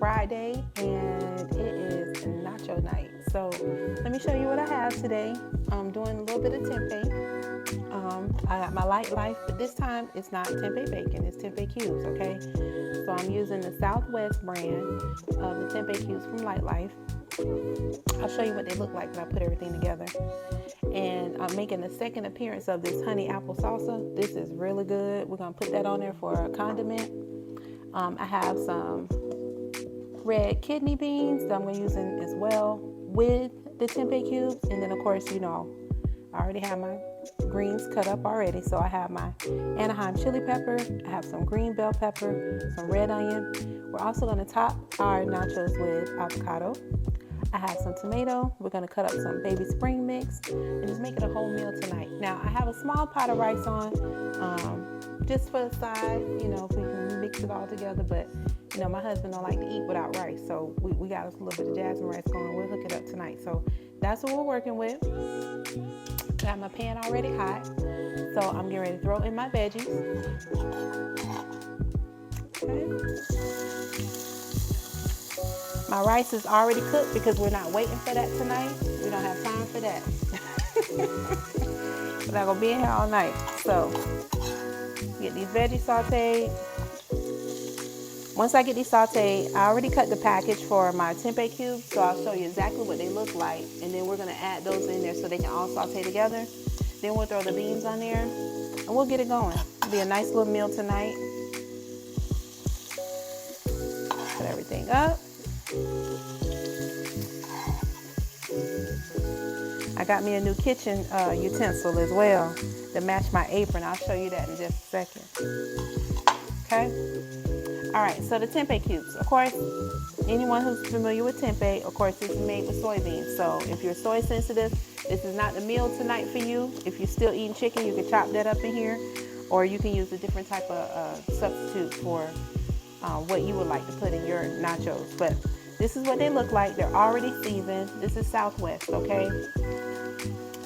Friday and it is nacho night. So let me show you what I have today. I'm doing a little bit of tempeh. I got my Light Life, but this time it's not tempeh bacon, it's tempeh cubes, okay? So I'm using the Southwest brand of the tempeh cubes from Light Life. I'll show you what they look like when I put everything together. And I'm making the second appearance of this honey apple salsa. This is really good. We're gonna put that on there for a condiment. I have some red kidney beans that I'm gonna use in as well with the tempeh cubes. And then of course, you know, I already have my greens cut up already. So I have my Anaheim chili pepper, I have some green bell pepper, some red onion. We're also gonna top our nachos with avocado. I have some tomato. We're gonna cut up some baby spring mix and just make it a whole meal tonight. Now I have a small pot of rice on, just for the side, you know, if we can mix it all together. But you know, my husband don't like to eat without rice, so we got us a little bit of jasmine rice going. We'll hook it up tonight. So that's what we're working with. I have my pan already hot, so I'm getting ready to throw in my veggies. Okay. My rice is already cooked because we're not waiting for that tonight. We don't have time for that. We're not gonna be in here all night. So get these veggies sauteed. Once I get these sauteed, I already cut the package for my tempeh cubes, so I'll show you exactly what they look like, and then we're gonna add those in there so they can all saute together. Then we'll throw the beans on there, and we'll get it going. It'll be a nice little meal tonight. Put everything up. I got me a new kitchen utensil as well to match my apron. I'll show you that in just a second. Okay. All right, so the tempeh cubes. Of course, anyone who's familiar with tempeh, of course, this is made with soybeans. So if you're soy sensitive, this is not the meal tonight for you. If you're still eating chicken, you can chop that up in here, or you can use a different type of substitute for what you would like to put in your nachos. But this is what they look like. They're already seasoned. This is Southwest, okay?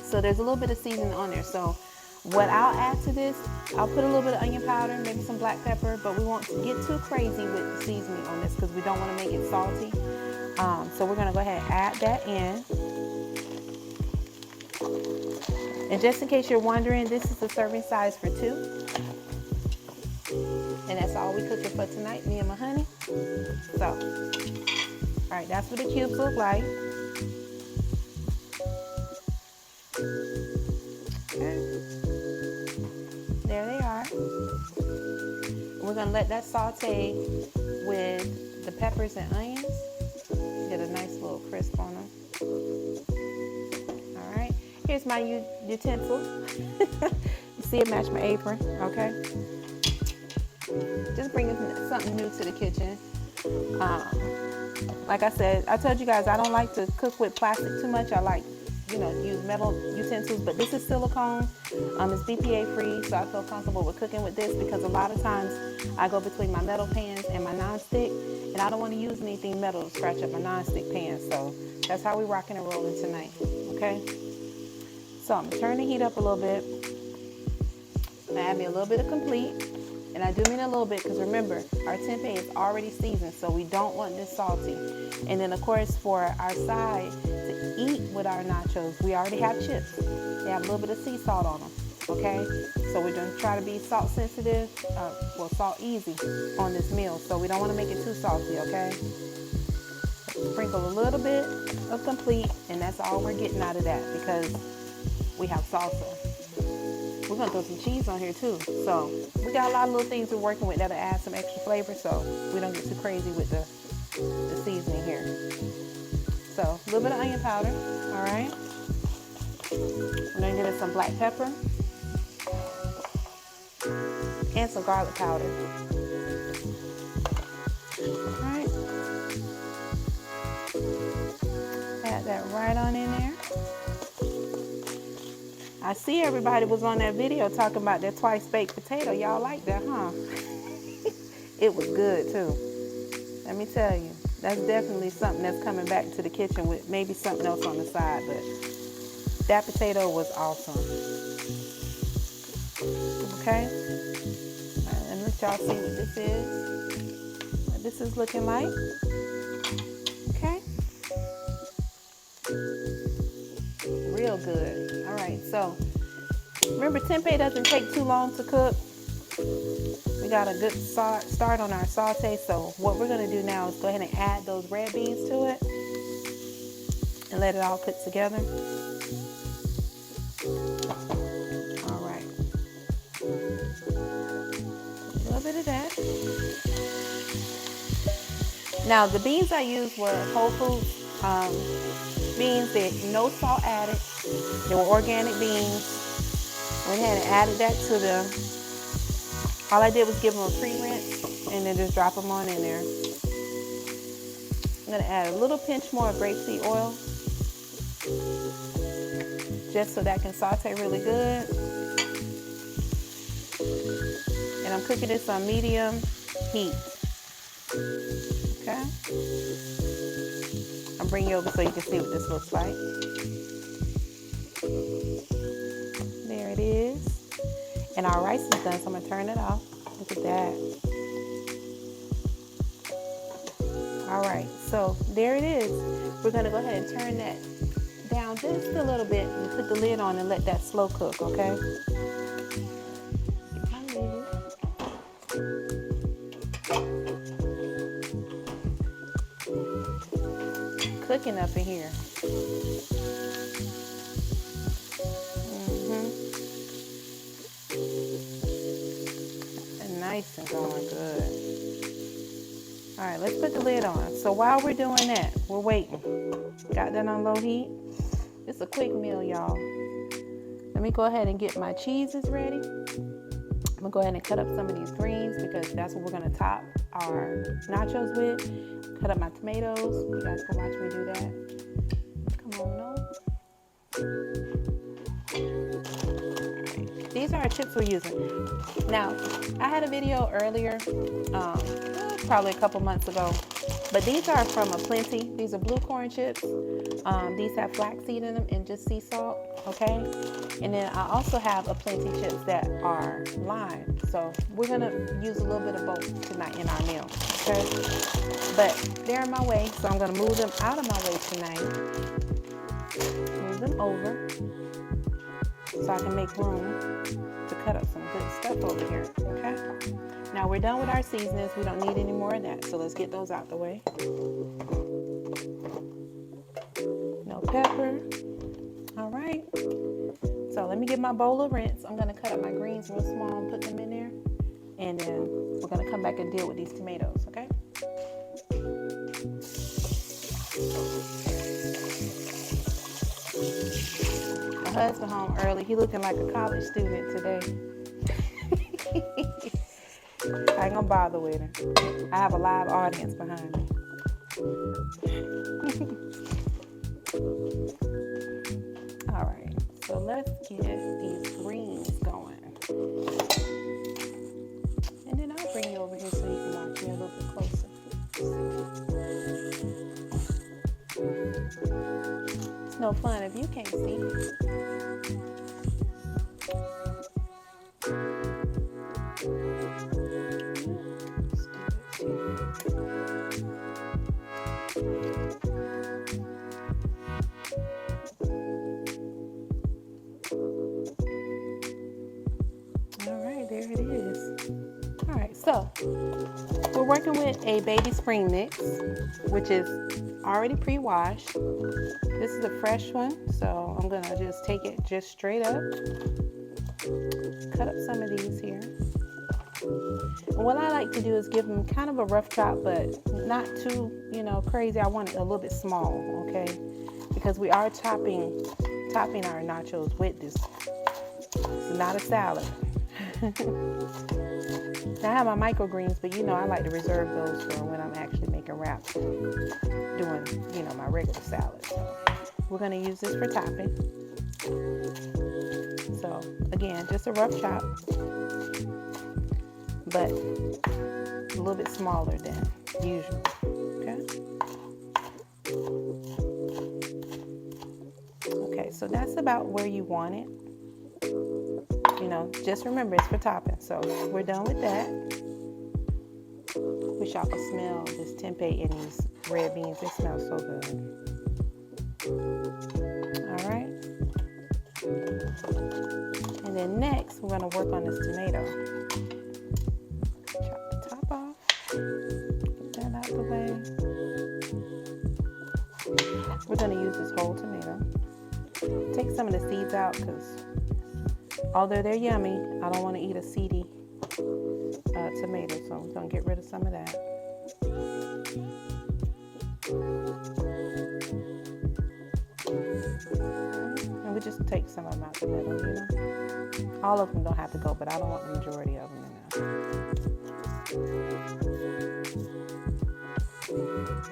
So there's a little bit of seasoning on there. So what I'll add to this, I'll put a little bit of onion powder, maybe some black pepper, but we won't get too crazy with the seasoning on this because we don't want to make it salty. So we're going to go ahead and add that in. And just in case you're wondering, this is the serving size for 2. And that's all we cooking for tonight, me and my honey. So, all right, that's what the cubes look like. Okay. There they are. We're gonna let that saute with the peppers and onions. Get a nice little crisp on them. All right, here's my utensil. You see it match my apron, okay? Just bringing something new to the kitchen. Like I said, I told you guys I don't like to cook with plastic too much. I like, you know, use metal utensils, but this is silicone. It's BPA free, so I feel comfortable with cooking with this because a lot of times I go between my metal pans and my non-stick, and I don't want to use anything metal to scratch up my non-stick pan. So that's how we're rocking and rolling tonight, okay? So I'm gonna turn the heat up a little bit. Add me a little bit of complete. And I do mean a little bit because remember, our tempeh is already seasoned, so we don't want this salty. And then of course for our side to eat with our nachos, we already have chips. They have a little bit of sea salt on them, okay? So we're gonna try to be salt sensitive, salt easy on this meal. So we don't wanna make it too salty, okay? Sprinkle a little bit of complete, and that's all we're getting out of that because we have salsa. We're gonna throw some cheese on here too. So we got a lot of little things we're working with that'll add some extra flavor so we don't get too crazy with the seasoning here. So a little bit of onion powder, all right? We're gonna give it some black pepper and some garlic powder. All right. Add that right on in there. I see everybody was on that video talking about that twice baked potato. Y'all like that, huh? It was good too. Let me tell you, that's definitely something that's coming back to the kitchen with maybe something else on the side, but that potato was awesome. Okay? All right, let me let y'all see what this is looking like. good. All right, so remember, tempeh doesn't take too long to cook. We got a good start on our saute. So what we're gonna do now is go ahead and add those red beans to it and let it all cook together. All right, a little bit of that. Now the beans I used were whole foods beans. They had no salt added. They were organic beans. Went ahead and added that to the. All I did was give them a pre-rinse and then just drop them on in there. I'm gonna add a little pinch more of grapeseed oil, just so that can saute really good. And I'm cooking this on medium heat. Okay. I'll bring you over so you can see what this looks like. There it is. And our rice is done, so I'm gonna turn it off. Look at that. All right, so there it is. We're gonna go ahead and turn that down just a little bit and put the lid on and let that slow cook, okay? Get my lid. Cooking up in here. Nice and going good. All right, let's put the lid on. So while we're doing that, we're waiting. Got that on low heat. It's a quick meal, y'all. Let me go ahead and get my cheeses ready. I'm gonna go ahead and cut up some of these greens because that's what we're gonna top our nachos with. Cut up my tomatoes. You guys can watch me do that. Come on over. These are our chips we're using. Now, I had a video earlier, probably a couple months ago, but these are from a Plenty. These are blue corn chips. These have flaxseed in them and just sea salt, okay? And then I also have a Plenty chips that are lime. So we're gonna use a little bit of both tonight in our meal, okay? But they're in my way, so I'm gonna move them out of my way tonight. Move them over so I can make room to cut up some good stuff over here, okay? Now we're done with our seasonings. We don't need any more of that, so let's get those out the way. No pepper. All right. So let me get my bowl of rinse. I'm gonna cut up my greens real small and put them in there. And then we're gonna come back and deal with these tomatoes, okay? My husband home early. He looking like a college student today. I ain't gonna bother with him. I have a live audience behind me. All right, so let's get these greens going. And then I'll bring you over here so you can watch me a little bit closer. It's no fun if you can't see. There it is. All right, so we're working with a baby spring mix, which is already pre-washed. This is a fresh one, so I'm gonna just take it just straight up. Cut up some of these here. And what I like to do is give them kind of a rough chop, but not too, crazy. I want it a little bit small, okay? Because we are topping our nachos with this. It's not a salad. Now I have my microgreens, but I like to reserve those for when I'm actually making wraps, doing my regular salad. So we're gonna use this for topping. So again, just a rough chop, but a little bit smaller than usual. Okay. Okay, so that's about where you want it. Just remember it's for topping. So we're done with that. Wish y'all could smell this tempeh in these red beans. They smell so good. All right. then next, we're going to work on this tomato. Chop the top off. Get that out the way. We're going to use this whole tomato. Take some of the seeds out because although they're yummy, I don't want to eat a seedy tomato, so we're going to get rid of some of that. And we just take some of them out the middle, you know. All of them don't have to go, but I don't want the majority of them in there.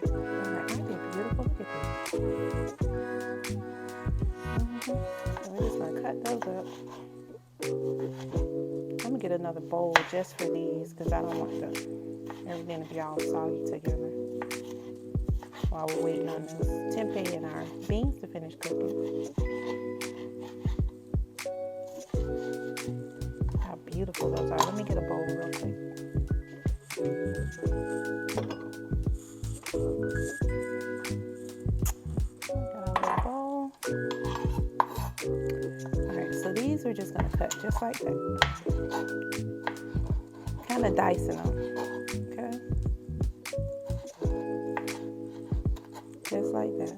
Alright, aren't they beautiful? Look at these. So we're just going to cut those up. I'm going to get another bowl just for these because I don't want everything to be all soggy together while we're waiting on this tempeh and our beans to finish cooking. How beautiful those are. Let me get a bowl real quick. Got our bowl. Alright, so these we're just going to cut just like that. Kind of dicing them. Okay? Just like that.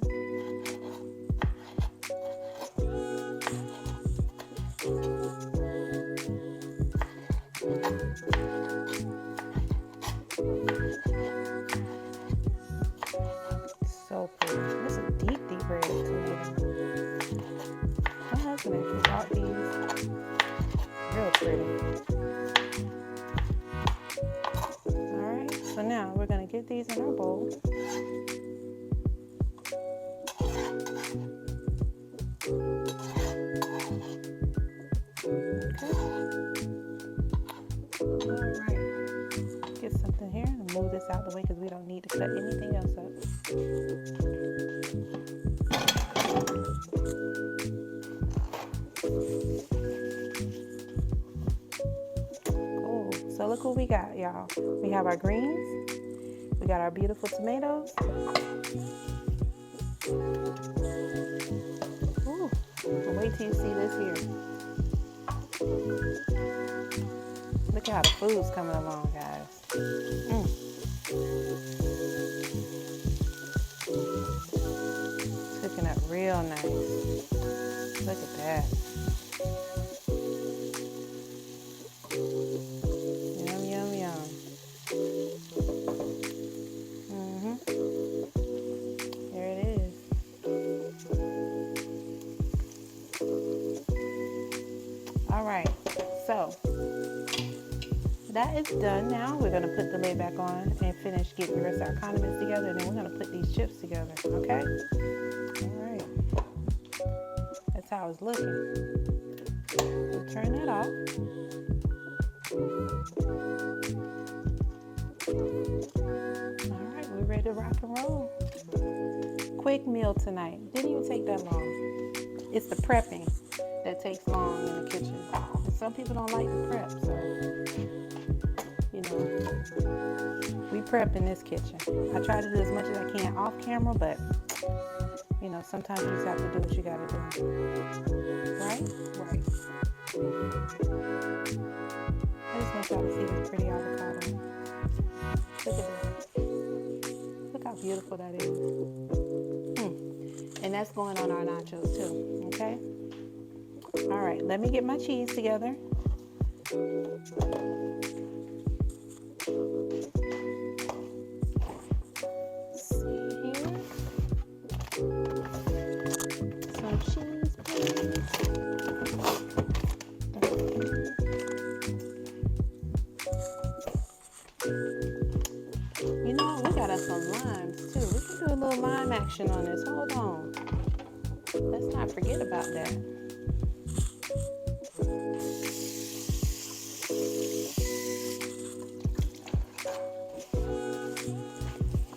So pretty. This is a deep red tomato. My husband actually bought these. Real pretty. Alright, so now we're going to get these in our bowl. Alright, get something here and move this out of the way because we don't need to cut anything else up. Cool. So look what we got, y'all. We have our greens. We got our beautiful tomatoes. Ooh, wait till you see this here. Look at how the food's coming along, guys. It's cooking up real nice. Look at that. Yum, yum, yum. There it is. All right, so that is done now. We're going to put the lid back on and finish getting the rest of our condiments together, and then we're going to put these chips together, okay? All right. That's how it's looking. We'll turn that off. All right, we're ready to rock and roll. Quick meal tonight. Didn't even take that long. It's the prepping that takes long in the kitchen. And some people don't like to prep, so you know, we prep in this kitchen. I try to do as much as I can off camera, but you know, sometimes you just have to do what you gotta do. Right? Right. I just want y'all to see this pretty avocado. Look at this. Look how beautiful that is. And that's going on our nachos too, okay? All right, let me get my cheese together. You know, we got us some limes too. We can do a little lime action on this. Hold on. Let's not forget about that.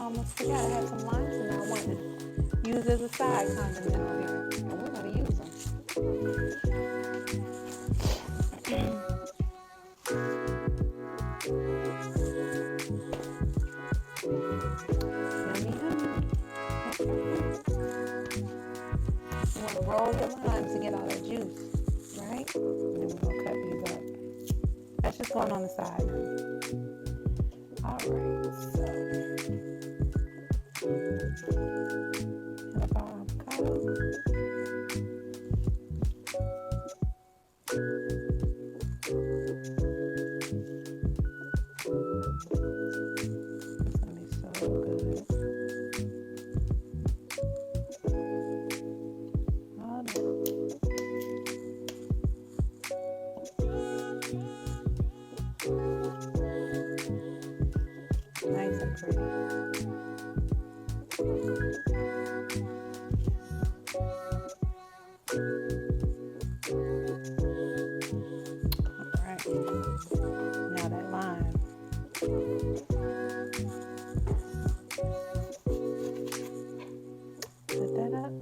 Almost forgot I had some limes and I wanted to use as a side condiment on here. And we're going to use them. You want to roll the limes to get all that juice, right? And then we're gonna cut these up. That's just going on the side now. All right, so have our avocado. It's gonna be so good. Oh, no. Nice and pretty. All right. Now that lime. Put that up.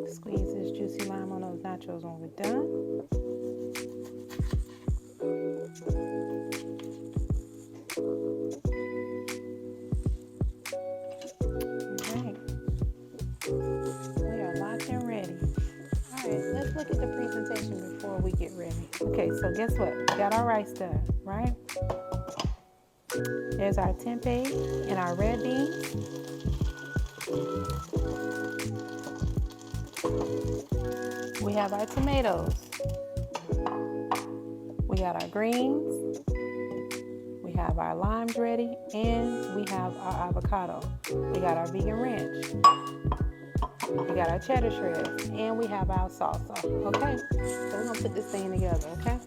Squeeze this juicy lime on those nachos when we're done. Let's look at the presentation before we get ready. Okay, so guess what? We got our rice done, right? There's our tempeh and our red beans. We have our tomatoes. We got our greens. We have our limes ready, and we have our avocado. We got our vegan ranch. We got our cheddar shreds, and we have our salsa. Okay, so we're gonna put this thing together. Okay.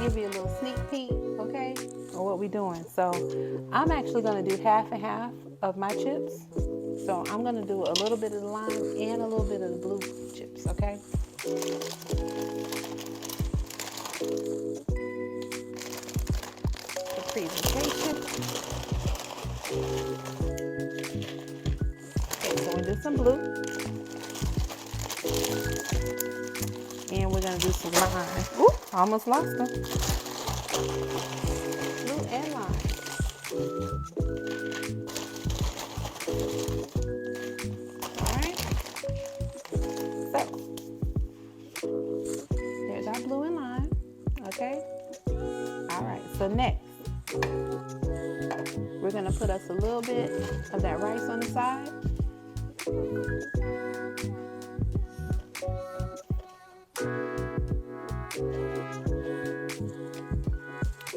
Give you a little sneak peek, okay, of what we're doing. So I'm actually gonna do half and half of my chips. So I'm gonna do a little bit of the lime and a little bit of the blue chips. Okay. Presentation. Okay, so we're gonna do some blue. And we're gonna do some lime. Ooh, I almost lost them. Blue and lime. Alright. So there's our blue and lime. Okay. Alright, so next we're going to put us a little bit of that rice on the side.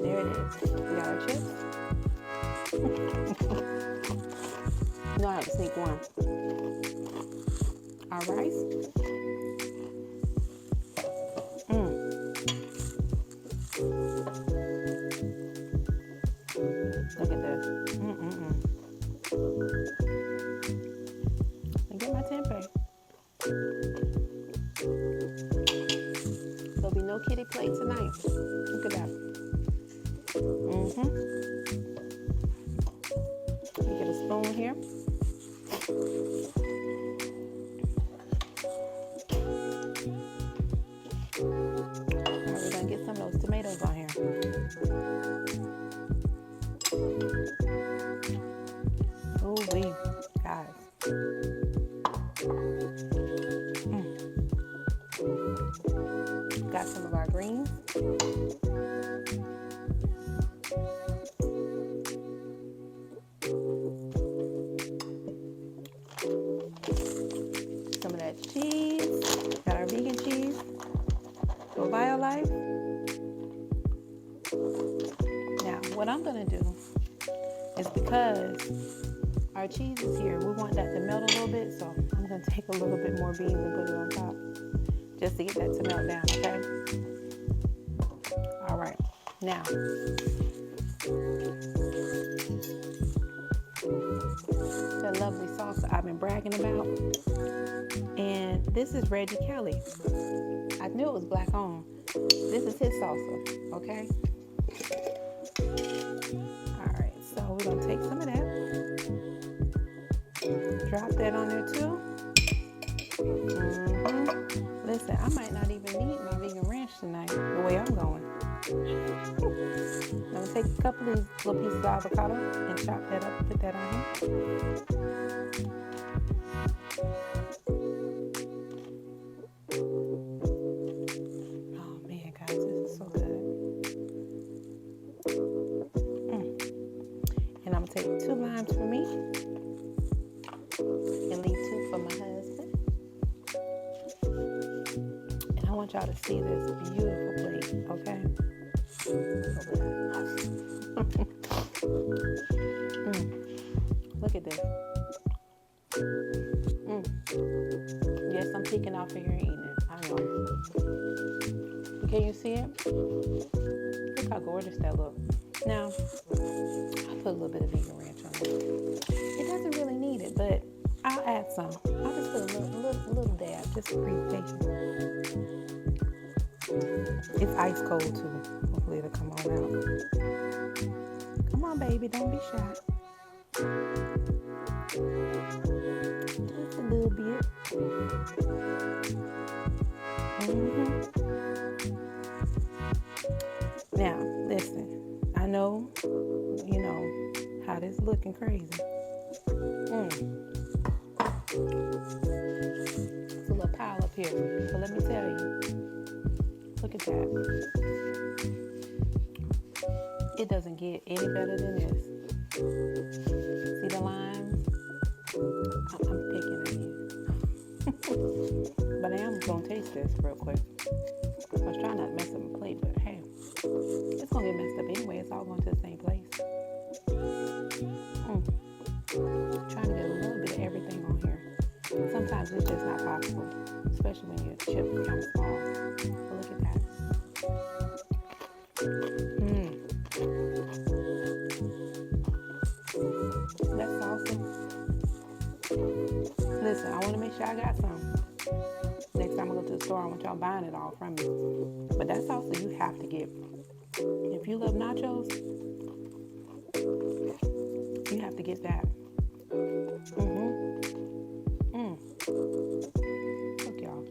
There it is. We got our chips. You know I have to sneak one. Our rice. Look at this. Get my tempeh. There'll be no kiddie plate tonight. Look at that. Get a spoon here. Now we're gonna get some of those tomatoes on here. Oh, wait, guys. Got some of our greens. Some of that cheese. Got our vegan cheese. For BioLife. Now, what I'm gonna do is because our cheese is here, we want that to melt a little bit, so I'm going to take a little bit more beans and put it on top just to get that to melt down, okay? All right, now the lovely salsa I've been bragging about, and this is Reggie Kelly. I knew it was black owned. This is his salsa, okay? All right, so we're going to take some of that. Drop that on there too. Listen, I might not even need my vegan ranch tonight, the way I'm going. I'm gonna take a couple of these little pieces of avocado and chop that up and put that on here. Oh man, guys, this is so good. And I'm gonna take 2 limes for me and leave 2 for my husband. And I want y'all to see this beautiful plate, okay? Look at this. Yes, I'm peeking off of here and eating it. I know. But can you see it? Look how gorgeous that looks. Now, I put a little bit of vegan ranch on it. It doesn't really need it, but I'll add some. I'll just put a little dab, just for presentation. It's ice cold too. Hopefully it'll come on out. Come on, baby, don't be shy. Just a little bit. Now, listen. I know, you know, how this looking crazy. It's a little pile up here. But let me tell you. Look at that. It doesn't get any better than this. See the limes? I'm picking at you. But I am going to taste this real quick. I was trying not to mess up my plate, but hey, it's going to get messed up anyway. It's all going to the same place. Trying to get a little bit of everything on here. Sometimes it's just not possible, especially when your chips are kind of small. But look at that. That's salsa. Listen, I want to make sure I got some. Next time I go to the store, I want y'all buying it all from me. But that salsa you have to get. If you love nachos, you have to get that. Look, y'all.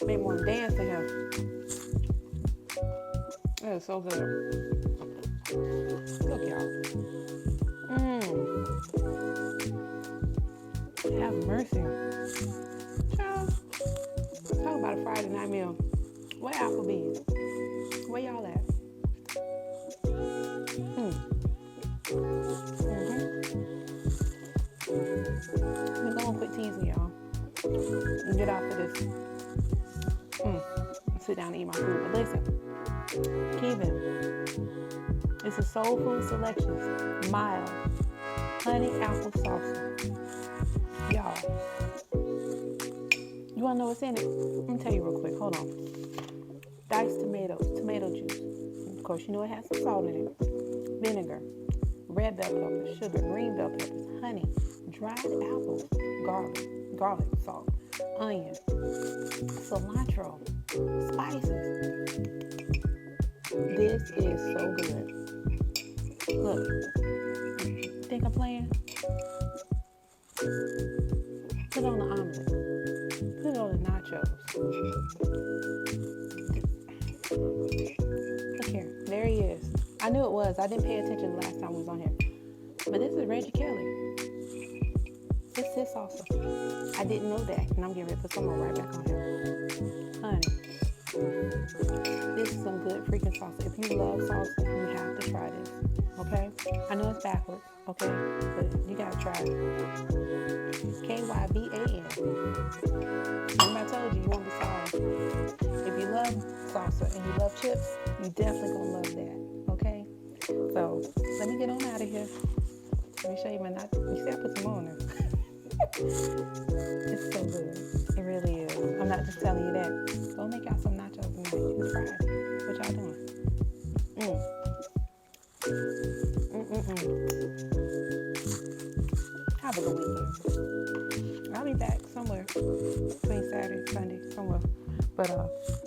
Made me want to dance to him. That is so good. Look, y'all. Have mercy. Child, talk about a Friday night meal. Where Applebee's? Where y'all at? Let me go and quit teasing y'all and get off of this. Sit down and eat my food. But listen, Kevin, it's a soul food selections, mild honey apple salsa. Y'all, you wanna know what's in it? Let me tell you real quick. Hold on. Diced tomatoes, tomato juice. Of course, you know it has some salt in it. Vinegar, red bell peppers, sugar, green bell peppers, honey, dried apples, garlic, salt, onion, cilantro, spices. This is so good. Look, think I'm playing? Put on the omelet. Put on the nachos. Look here. There he is. I knew it was. I didn't pay attention the last time we was on here. But this is Reggie Kelly. It's his salsa. I didn't know that. And I'm getting ready to put some more right back on here. Honey. This is some good freaking salsa. If you love salsa, you have to try this. Okay? I know it's backwards. Okay? But you gotta try it. K-Y-V-A-N. Remember I told you, you won't be sorry. If you love salsa and you love chips, you definitely gonna love that. Okay? So, let me get on out of here. Let me show you my nachos. You see, I put some on there. It's so good. It really is. I'm not just telling you that. Go make out some nachos tonight. It's Friday. What y'all doing? Have a good weekend. I'll be back somewhere between Saturday and Sunday, somewhere. But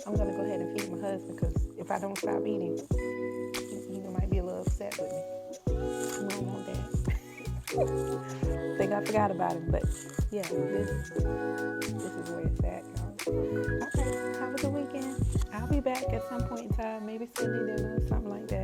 I'm going to go ahead and feed my husband because if I don't stop eating, he might be a little upset with me. I don't want that. think I forgot about him, but yeah, this is where it's at, y'all. Okay, have a good weekend. I'll be back at some point in time, maybe Sunday dinner or something like that.